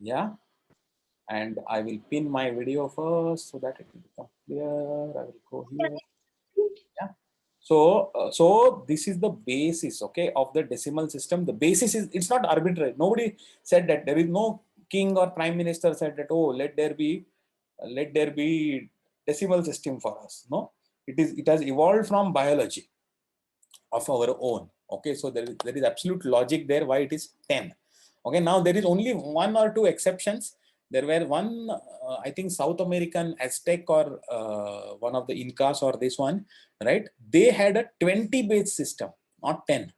Yeah, and I will pin my video first so that it will become clear. I will go here. Yeah. So this is the basis, okay, of the decimal system. The basis is, it's not arbitrary. Nobody said that. There is no king or prime minister said that, oh, let there be decimal system for us. No, it has evolved from biology of our own. Okay, so there is absolute logic there why it is 10. Okay, now there is only one or two exceptions. There were one, I think South American Aztec or one of the Incas or this one, right? They had a 20 base system, not 10.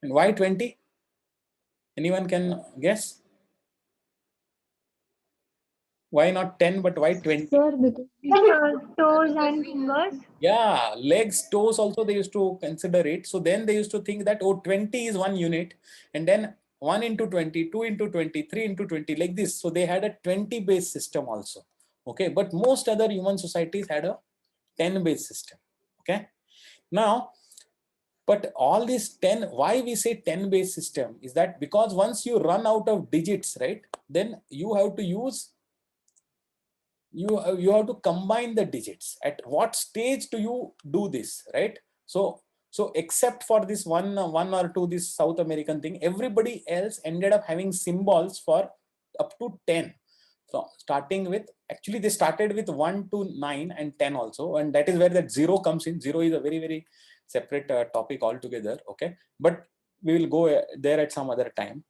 And why 20? Anyone can guess? Why not 10, but why 20? Sir, because toes and fingers. Yeah, legs, toes also they used to consider it. So then they used to think that, oh, 20 is one unit, and then 1 into 20, 2 into 20, 3 into 20, like this. So they had a 20 base system also. Okay, but most other human societies had a 10 base system. Okay, now, but all these 10, why we say 10 base system is that because once you run out of digits, right, then you have to use you have to combine the digits. At what stage do you do this, right? So except for this one or two, this South American thing, everybody else ended up having symbols for up to 10. So starting with, actually they started with 1 to 9 and 10 also, and that is where that 0 comes in. 0 is a very, very separate topic altogether. Okay, but we will go there at some other time.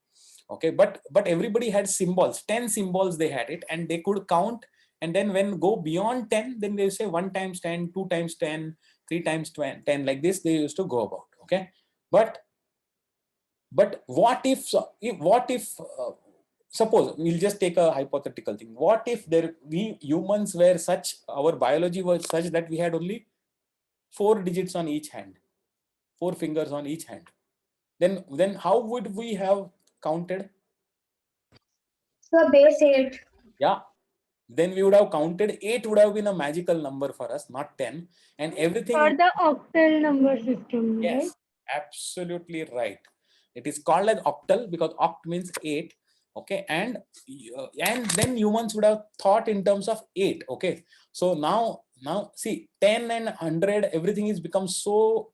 Okay, but everybody had symbols, 10 symbols they had it, and they could count. And then when go beyond 10, then they say 1 times 10, 2 times 10, 3 times 10, like this they used to go about. Okay, but what if, suppose we'll just take a hypothetical thing. What if we humans were such, our biology was such that we had only 4 digits on each hand, 4 fingers on each hand? Then how would we have counted? So base 8. Yeah, then we would have counted. 8 would have been a magical number for us, not 10. And everything For in, the octal number system, right? yes, absolutely right. It is called as octal because oct means 8. Okay, and then humans would have thought in terms of 8. Okay, so now see, 10 and 100, everything is become so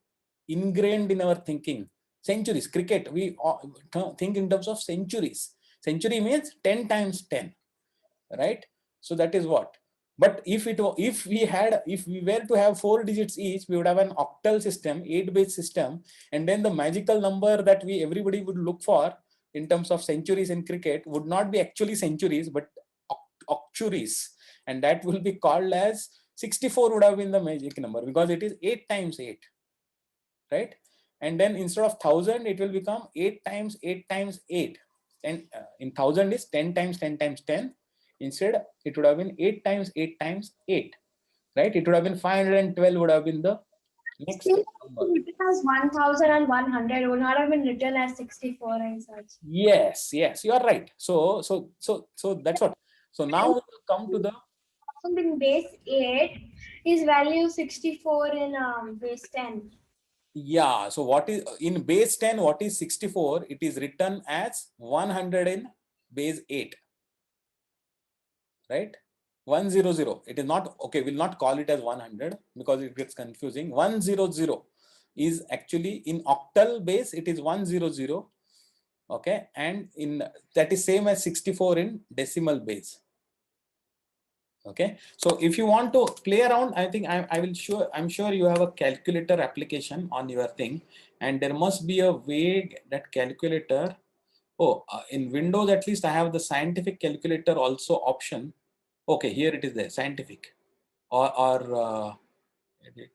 ingrained in our thinking. Centuries, cricket, we think in terms of centuries. Century means 10 times 10, right? So that is what. But if we were to have 4 digits each, we would have an octal system, 8 base system. And then the magical number that everybody would look for in terms of centuries in cricket would not be actually centuries, but octuries. And that will be called as 64. Would have been the magic number because it is 8 times 8, right? And then instead of 1000, it will become 8 times 8 times 8. And in 1000 is 10 times 10 times 10. Instead, it would have been 8 times 8 times 8, right? It would have been 512 would have been the next Still, number. written as 1100 would not have been written as 64 and such. Yes, yes, you are right. So that's what. So now we will come to the, In base 8 is value 64 in base 10. yeah. So what is in base 10? What is 64? It is written as 100 in base 8, right? 100. It is not, okay, we'll not call it as 100 because it gets confusing. 100 is actually in octal base, it is 100. Okay, and in that is same as 64 in decimal base. Okay, so if you want to play around, I think I'm sure you have a calculator application on your thing, and there must be a way that calculator. Oh, in Windows at least I have the scientific calculator also option. Okay, here it is there, scientific or edit.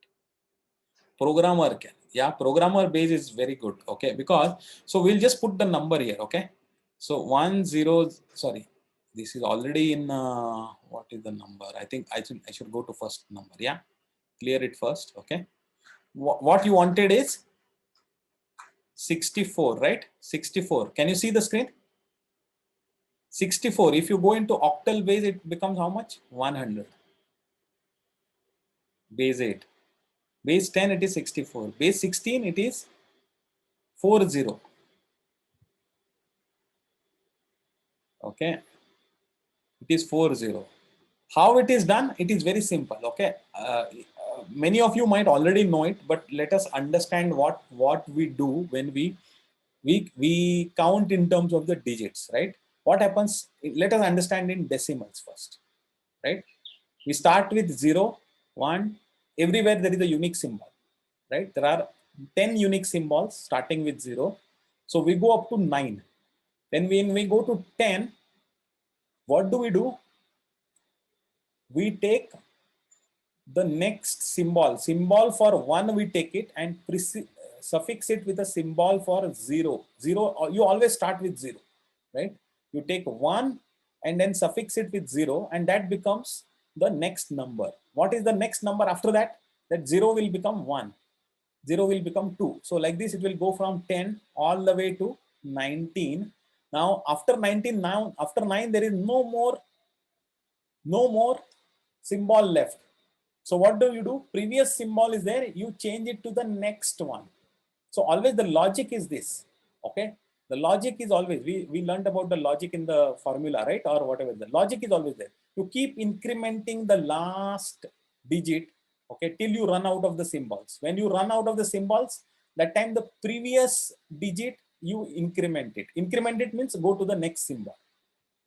Programmer can, yeah, programmer base is very good. Okay, because so we'll just put the number here. Okay, so 10, sorry, this is already in what is the number? I think I should go to first number. Yeah, clear it first. Okay, what you wanted is 64, right? 64, can you see the screen? 64, if you go into octal base, it becomes how much? 100. Base 8, base 10, it is 64, base 16, it is 40. Okay, It is 40. How it is done? It is very simple. Okay. Many of you might already know it, but let us understand what we do when we count in terms of the digits, right? What happens? Let us understand in decimals first, right? We start with 0, 1. Everywhere there is a unique symbol, right? There are 10 unique symbols starting with 0. So we go up to 9. Then when we go to 10, what do? We take the next symbol for 1, we take it and suffix it with a symbol for 0. You always start with 0, right? You take 1 and then suffix it with 0, and that becomes the next number. What is the next number after that? That 0 will become 1, 0 will become 2. So like this, it will go from 10 all the way to 19. Now after 19, now after 9, there is no more symbol left. So what do? Previous symbol is there, you change it to the next one. So always the logic is this, okay? The logic is always, we learned about the logic in the formula, right? Or whatever, the logic is always there. You keep incrementing the last digit, okay, till you run out of the symbols. When you run out of the symbols, that time the previous digit, you increment it. Increment it means go to the next symbol.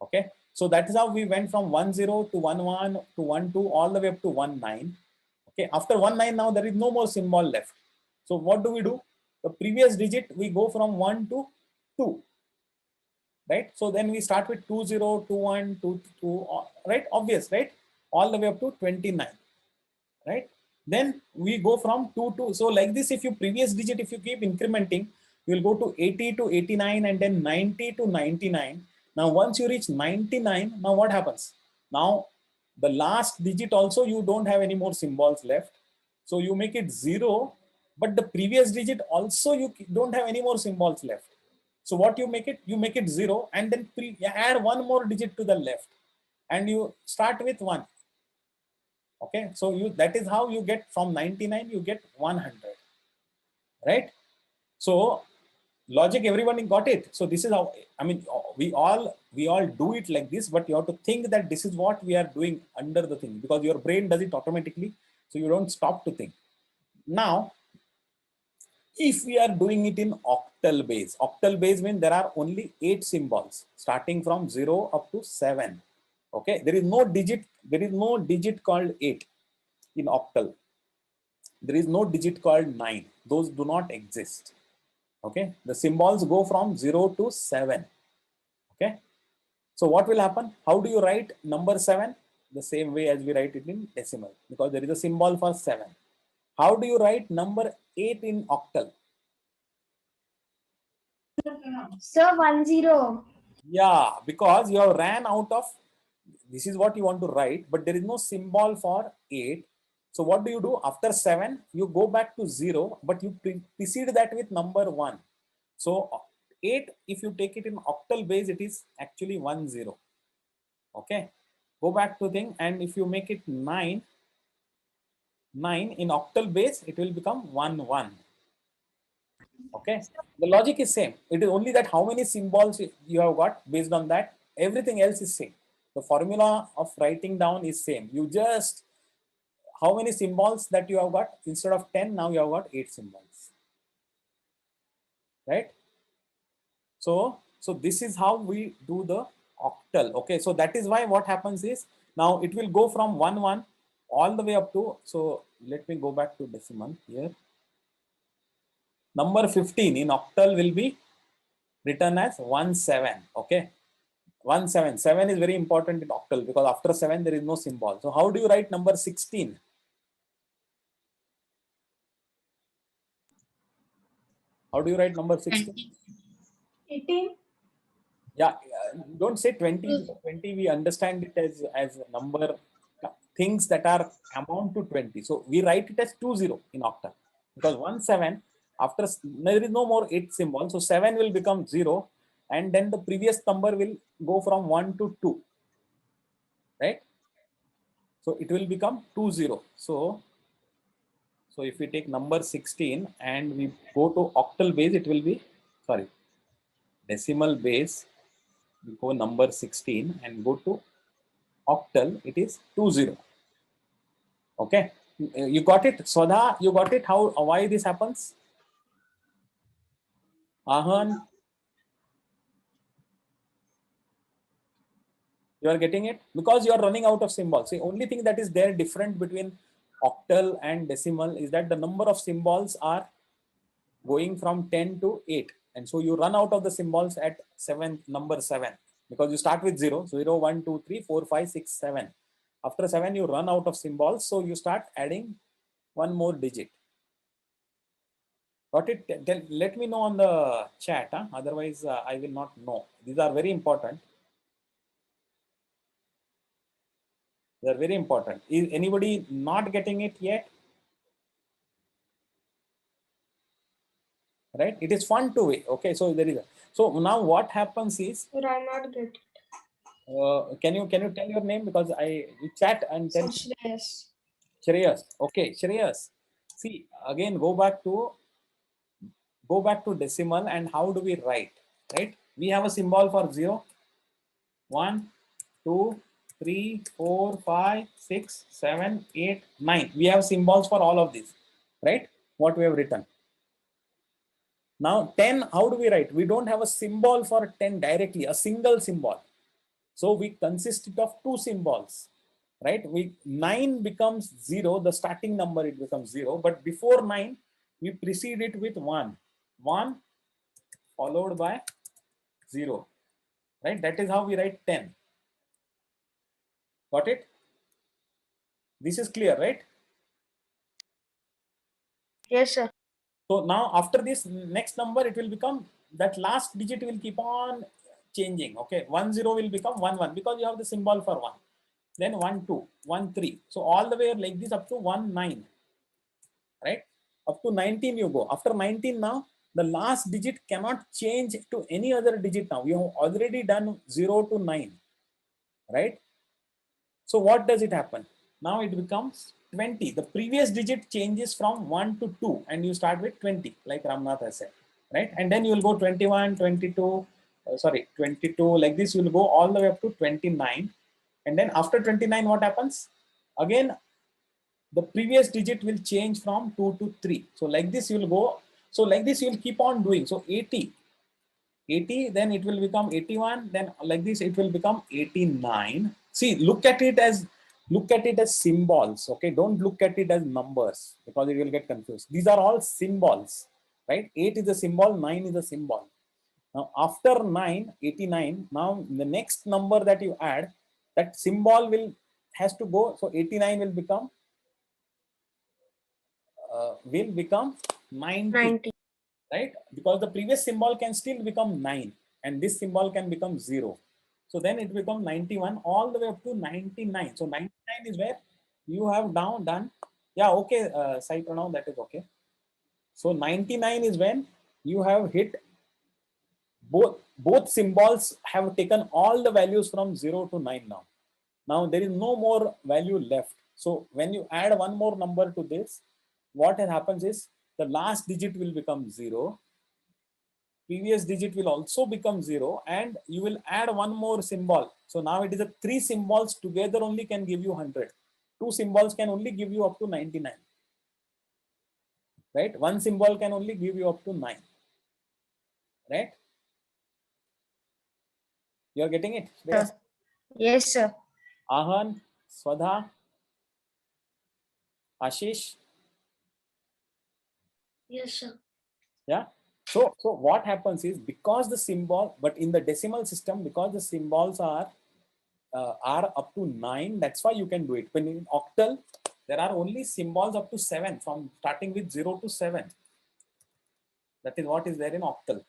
Okay, so that is how we went from 10 to 11 to 12 all the way up to 19. Okay, after 19 now there is no more symbol left. So what do? The previous digit we go from 1 to 2, right? So then we start with 20, 21, 22, right? Obvious, right? All the way up to 29, right? Then we go from 2 to, so like this, if you previous digit, if you keep incrementing, you will go to 80 to 89 and then 90 to 99. Now once you reach 99, now what happens? Now the last digit also, you don't have any more symbols left, so you make it 0, but the previous digit also you don't have any more symbols left. So what you make it 0, and then add one more digit to the left, and you start with 1. Okay, so that is how you get from 99, you get 100, right? So logic, everyone got it. So this is how, I mean, we all do it like this, but you have to think that this is what we are doing under the thing, because your brain does it automatically, so you don't stop to think. Now if we are doing it in octal base means there are only 8 symbols starting from 0 up to 7. Okay, there is no digit called 8 in octal. There is no digit called 9. Those do not exist. Okay, the symbols go from 0 to 7. Okay, so what will happen? How do you write number 7? The same way as we write it in decimal, because there is a symbol for 7. How do you write number 8 in octal? So 10. Yeah, because you have ran out of, this is what you want to write, but there is no symbol for 8. So what do? After 7, you go back to 0, but you precede that with number 1. So 8, if you take it in octal base, it is actually 10. Okay, go back to thing, and if you make it 9 in octal base, it will become 11. Okay, the logic is same. It is only that how many symbols you have got, based on that everything else is same. The formula of writing down is same. You just, how many symbols that you have got, instead of 10, now you have got 8 symbols, right? So this is how we do the octal. Okay, so that is why what happens is, now it will go from 1 all the way up to, so let me go back to decimal here. Number 15 in octal will be written as 17. Okay, 7 is very important in octal, because after 7 there is no symbol. So how do you write number 16? How do you write number 16? 18. Yeah, don't say 20. 20 we understand it as a number, things that are amount to 20. So we write it as 20 in octal, because 17, after there is no more 8 symbol, so 7 will become 0, and then the previous number will go from 1 to 2, right? So it will become 20. So if we take number 16 and we go to octal base, it will be, sorry, decimal base, we go number 16 and go to octal, it is 20. Okay, you got it, Swadha? You got it? How, why this happens? Ahan, you are getting it? Because you are running out of symbols. The only thing that is there different between octal and decimal is that the number of symbols are going from 10 to 8, and so you run out of the symbols at number 7, because you start with 0, 0, 1, 2, 3, 4, 5, 6, 7. After 7 you run out of symbols, so you start adding one more digit. Got it? Let me know on the chat, huh? Otherwise I will not know. These are very important. They are very important. Is anybody not getting it yet? Right? It is fun to wait. Okay, so there is so now what happens is, But I'm not good. can you tell your name, because you chat and tell. Shreyas. Shreyas. Okay, Shreyas. See, again, go back to decimal, and how do we write? Right? We have a symbol for 0, 1, 2, 3, 4, 5, 6, 7, 8, 9. We have symbols for all of these, right? What we have written. Now 10, how do we write? We don't have a symbol for 10 directly, a single symbol. So we consist it of two symbols, right? 9 becomes 0, the starting number, it becomes 0, but before 9 we precede it with 1 followed by 0, right? That is how we write 10. Got it? This is clear, right? Yes, sir. So now after this next number, it will become, that last digit will keep on changing. Okay, 10 will become 11, because you have the symbol for 1, then 12, 13. So all the way like this up to 19, right? Up to 19 you go. After 19, now the last digit cannot change to any other digit. Now you have already done 0 to 9, right? So what does it happen? Now it becomes 20. The previous digit changes from 1 to 2, and you start with 20, like Ramnath has said, right? And then you will go 21, 22, 22, like this. You will go all the way up to 29. And then after 29, what happens? Again, the previous digit will change from 2 to 3. So like this you will go. So like this you will keep on doing. So 80, then it will become 81, then like this it will become 89. See, look at it as symbols. Okay, don't look at it as numbers, because it will get confused. These are all symbols, right? 8 is a symbol, 9 is a symbol. Now after 9, 89, now the next number that you add, that symbol has to go. So 89 will become 90. 90. Right? Because the previous symbol can still become 9, and this symbol can become 0. So then it becomes 91 all the way up to 99. So 99 is where you have now done. Yeah, okay, Sai Pranav, that is okay. So 99 is when you have hit both symbols have taken all the values from 0 to 9 now. Now there is no more value left. So when you add one more number to this, what happens is the last digit will become 0, previous digit will also become 0, and you will add one more symbol. So now it is a 3 symbols together only can give you 100. 2 symbols can only give you up to 99, right? One symbol can only give you up to 9, right? You are getting it? Yes. Yes, sir. Ahan, Swadha, Ashish. Yes, sir. Yeah. So what happens is, because the symbol, but in the decimal system, because the symbols are up to 9, that's why you can do it. When in octal, there are only symbols up to 7, from starting with 0 to 7. That is what is there in octal.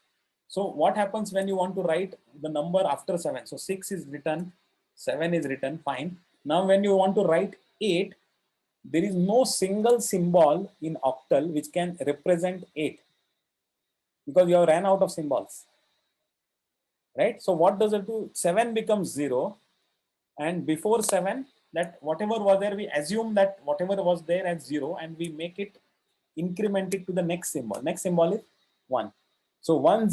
So what happens when you want to write the number after 7? So 6 is written, 7 is written, fine. Now when you want to write 8, there is no single symbol in octal which can represent 8, because you have ran out of symbols, right? So what does it do? 7 becomes 0, and before 7, that whatever was there, we assume that whatever was there as 0, and we make it, increment it to the next symbol. Next symbol is 1. So 10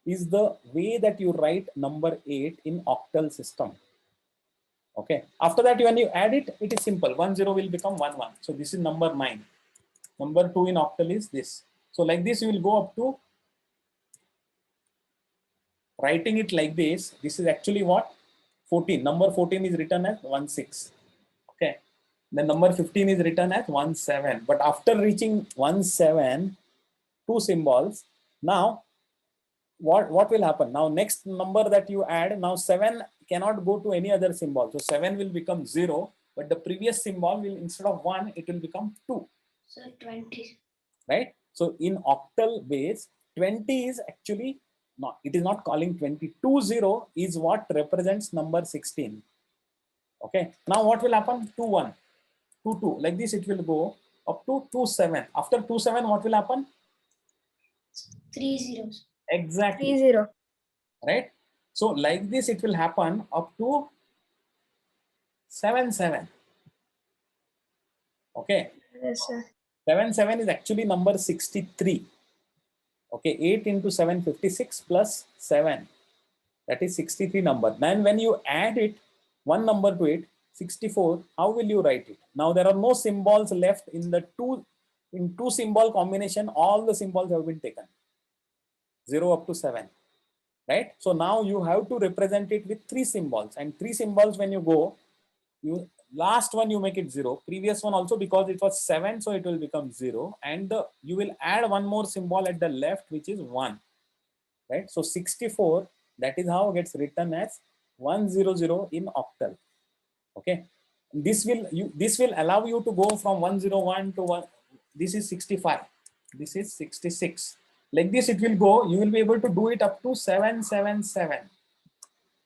is the way that you write number 8 in octal system. Okay. After that, when you add it, it is simple. 1 0 will become 1 1. So this is number 9. Number 2 in octal is this. So like this, you will go up to writing it like this. This is actually what? 14. Number 14 is written as 1 6. Okay. Then number 15 is written as 1 7. But after reaching 1 7, two symbols. Now, what will happen? Now, next number that you add, now 7 cannot go to any other symbol. So 7 will become 0, but the previous symbol will, instead of 1, it will become 2. So 20. Right? So in octal base, 20 is actually not, it is not calling 20. 20 is what represents number 16. Okay. Now what will happen? 2 1, 2 2. Like this, it will go up to 2 7. After 2 7, what will happen? 3 zeros. Exactly. 3 0. Right? So like this, it will happen up to 7 7. Okay. Yes, sir. 7 7 is actually number 63. Okay. 8 into 7, 56 plus 7. That is 63 number. Then when you add it, one number to it, 64, how will you write it? Now there are no symbols left in the two symbol combination. All the symbols have been taken. 0 up to 7. Right? So now you have to represent it with 3 symbols, and 3 symbols when you go, you last one you make it 0, previous one also, because it was 7, so it will become 0, and you will add one more symbol at the left, which is 1. Right? So 64, that is how it gets written as 100 in octal. Okay. This will allow you to go from 101 to 1. This is 65. This is 66. Like this, it will go. You will be able to do it up to 777.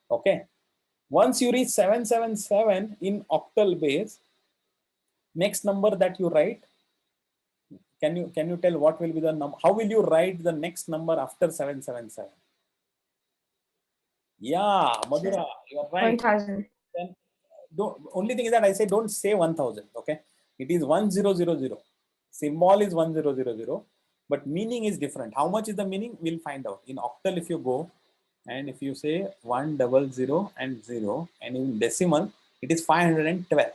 Okay. Once you reach 777 in octal base, next number that you write, can you tell what will be the number? How will you write the next number after 777? Yeah, Madhura, you are right. 1000. Then only thing is that I say don't say 1000. Okay, it is 1000. Symbol is 1000, but meaning is different. How much is the meaning? We'll find out in octal. If you go and if you say 100 and 0, and in decimal it is 512.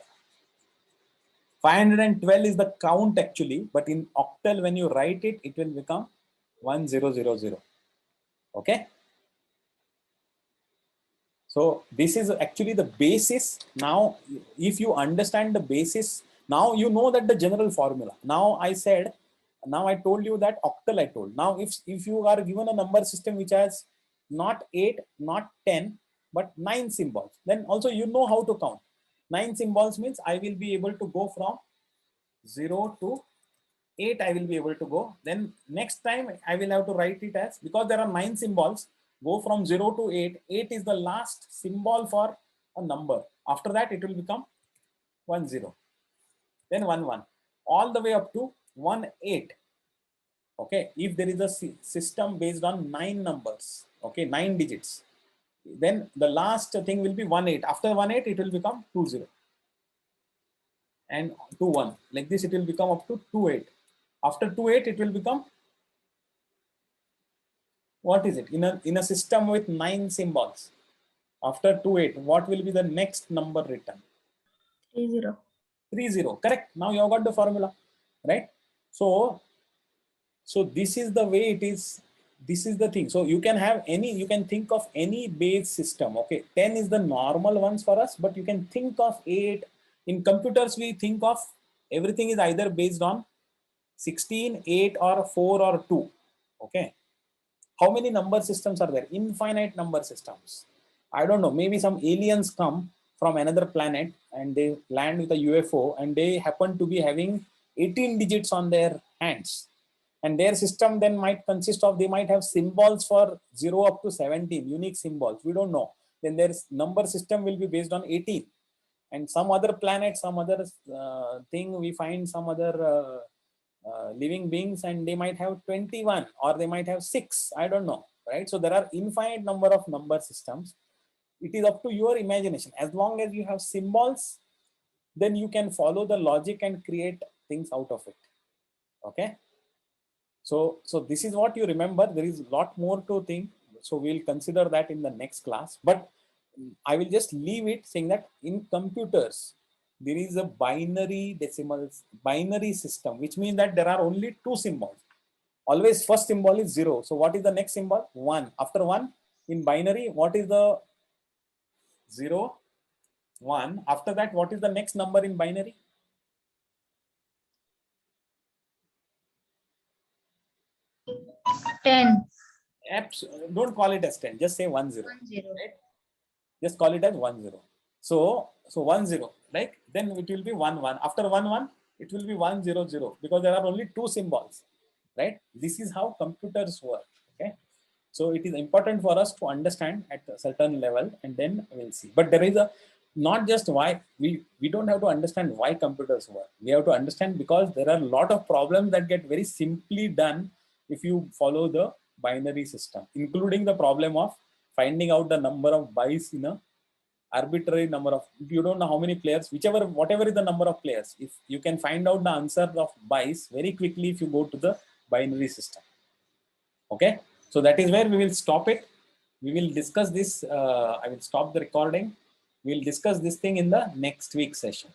512 is the count actually, but in octal when you write it, it will become 1000. Okay. So this is actually the basis. Now, if you understand the basis, now you know that the general formula. Now I told you that octal I told. Now, if you are given a number system which has not 8, not 10, but 9 symbols, then also you know how to count. 9 symbols means I will be able to go from 0 to 8, I will be able to go. Then next time I will have to write it as, because there are 9 symbols, go from 0 to 8. 8 is the last symbol for a number. After that, it will become 1 0, then 1 1, all the way up to 1 8. Okay, if there is a system based on 9 numbers, okay, 9 digits, then the last thing will be 1 8. After 1 8, it will become 2 0 and 2 1. Like this, it will become up to 2 8. After 2 8, it will become, what is it, in a system with 9 symbols, after 2 8, what will be the next number written? 30. 30. Correct. Now you have got the formula, right? So this is the way it is. This is the thing. So you can have any, you can think of any base system. Okay, 10 is the normal ones for us, but you can think of 8. In computers, we think of everything is either based on 16, 8, or 4 or 2. Okay. How many number systems are there? Infinite number systems. I don't know, maybe some aliens come from another planet and they land with a UFO and they happen to be having 18 digits on their hands, and their system then might consist of, they might have symbols for 0 up to 17 unique symbols, we don't know. Then their number system will be based on 18, and some other planet, some other thing, we find some other living beings and they might have 21 or they might have 6, I don't know, right? So there are infinite number of number systems. It is up to your imagination. As long as you have symbols, then you can follow the logic and create things out of it. Okay, so this is what you remember. There is a lot more to think, so we'll consider that in the next class. But I will just leave it saying that in computers, there is a binary system, which means that there are only two symbols. Always first symbol is 0. So what is the next symbol? 1. After 1 in binary, what is the 0? 1. After that, what is the next number in binary? 10. Don't call it as 10. Just say 1 0. 1 0. Right? Just call it as 1 0. So 1 0. Like then it will be 1 1. After 1 1, it will be 1 0 0 because there are only two symbols. Right? This is how computers work. Okay. So it is important for us to understand at a certain level, and then we'll see. But there is a not just why we don't have to understand why computers work. We have to understand because there are a lot of problems that get very simply done if you follow the binary system, including the problem of finding out the number of bytes in a arbitrary number of, if you don't know how many players, whatever is the number of players, if you can find out the answer of bytes very quickly if you go to the binary system. Okay, so that is where we will stop it. We will discuss this. I will stop the recording. We'll discuss this thing in the next week session.